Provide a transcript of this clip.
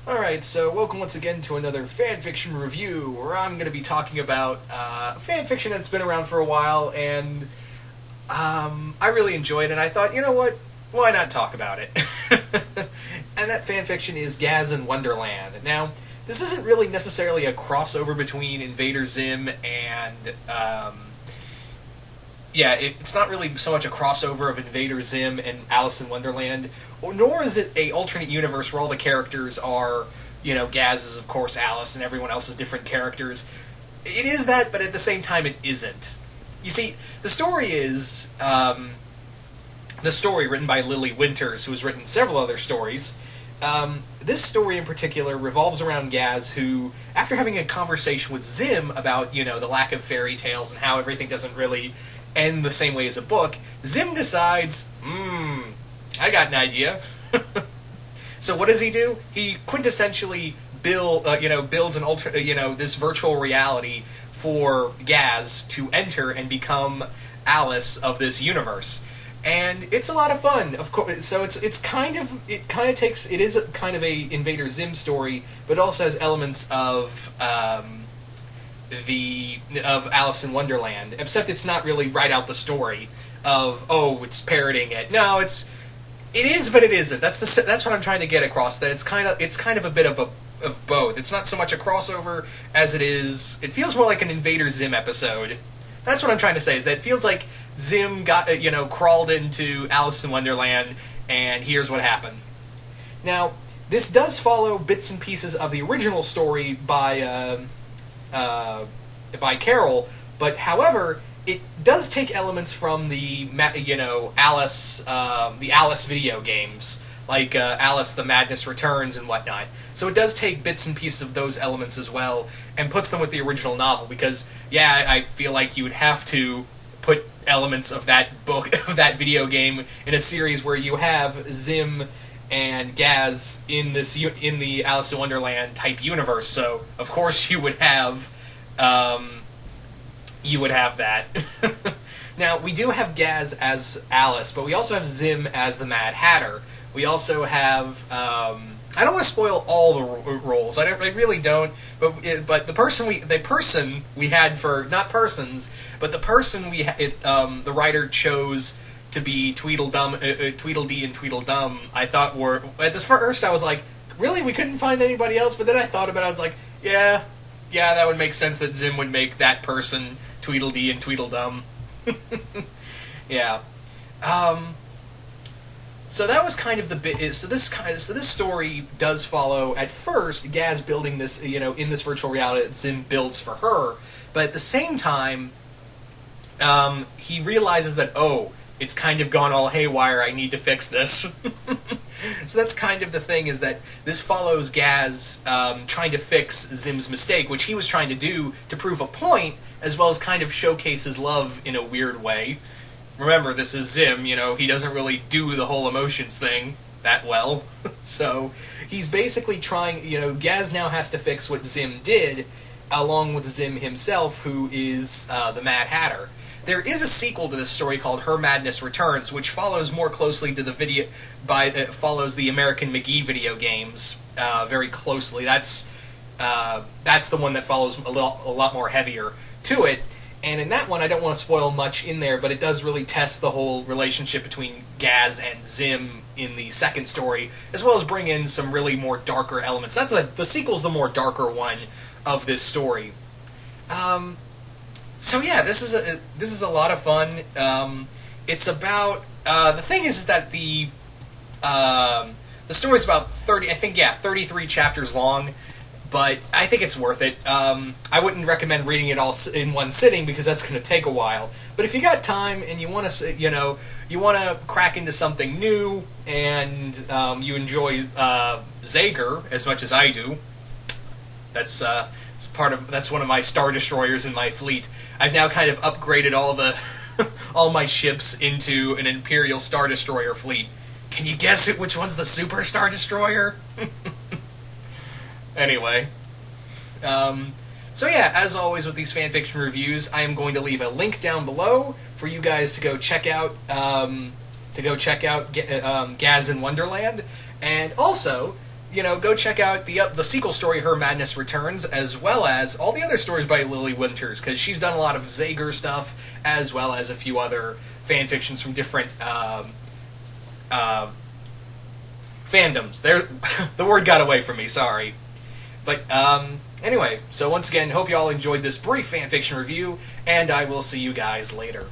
Alright, so welcome once again to another fanfiction review, where I'm going to be talking about fanfiction that's been around for a while, and I really enjoyed it, and I thought, you know what, why not talk about it? And that fanfiction is Gaz in Wonderland. Now, this isn't really necessarily a crossover between Invader Zim and, it's not really so much a crossover of Invader Zim and Alice in Wonderland, nor is it a alternate universe where all the characters are, Gaz is of course Alice and everyone else is different characters. It is that, but at the same time it isn't. You see, the story is, the story written by Lily Winters, who has written several other stories. This story in particular revolves around Gaz, who, after having a conversation with Zim about, the lack of fairy tales and how everything doesn't really end the same way as a book, Zim decides, I got an idea. So what does he do? He quintessentially builds an this virtual reality for Gaz to enter and become Alice of this universe. And it's a lot of fun, of course. So it is kind of a Invader Zim story, but it also has elements of Alice in Wonderland, except it's not really right out the story of, it's parroting it. No, it is, but it isn't. That's what I'm trying to get across. That it's kind of a bit of both. It's not so much a crossover as it is. It feels more like an Invader Zim episode. That's what I'm trying to say. Is that it feels like Zim got crawled into Alice in Wonderland, and here's what happened. Now, this does follow bits and pieces of the original story by Carol, but however, it does take elements from the Alice video games, like Alice the Madness Returns and whatnot. So it does take bits and pieces of those elements as well, and puts them with the original novel, because, I feel like you would have to put elements of that book, of that video game, in a series where you have Zim and Gaz in the Alice in Wonderland type universe. So of course you would have that. Now, we do have Gaz as Alice, but we also have Zim as the Mad Hatter. We also have I don't want to spoil all the roles. I really don't. But the person we had for, not persons, but the person the writer chose to be Tweedledee and Tweedledum, I thought were, at this first I was like, really, we couldn't find anybody else? But then I thought about it, I was like, yeah, that would make sense that Zim would make that person Tweedledee and Tweedledum. Yeah. So that was kind of the bit. So this story does follow, at first, Gaz building this, in this virtual reality that Zim builds for her, but at the same time, he realizes that, it's kind of gone all haywire, I need to fix this. So that's kind of the thing, is that this follows Gaz trying to fix Zim's mistake, which he was trying to do to prove a point, as well as kind of showcase his love in a weird way. Remember, this is Zim, he doesn't really do the whole emotions thing that well. So he's basically trying, Gaz now has to fix what Zim did, along with Zim himself, who is the Mad Hatter. There is a sequel to this story called Her Madness Returns, which follows more closely to follows the American McGee video games very closely. That's the one that follows a lot more heavier to it. And in that one, I don't want to spoil much in there, but it does really test the whole relationship between Gaz and Zim in the second story, as well as bring in some really more darker elements. The sequel's the more darker one of this story. So yeah, this is a lot of fun. It's about the thing is that the story's about 33 chapters long. But I think it's worth it. I wouldn't recommend reading it all in one sitting, because that's going to take a while. But if you got time and you want to, crack into something new, and you enjoy Zager as much as I do, that's one of my Star Destroyers in my fleet. I've now kind of upgraded all my ships into an Imperial Star Destroyer fleet. Can you guess which one's the Super Star Destroyer? Anyway, so yeah, as always with these fanfiction reviews, I am going to leave a link down below for you guys to go check out Gaz in Wonderland, and also go check out the sequel story, Her Madness Returns, as well as all the other stories by Lily Winters, because she's done a lot of Zager stuff, as well as a few other fan fictions from different fandoms. There, the word got away from me. Sorry, but anyway. So once again, hope you all enjoyed this brief fan fiction review, and I will see you guys later.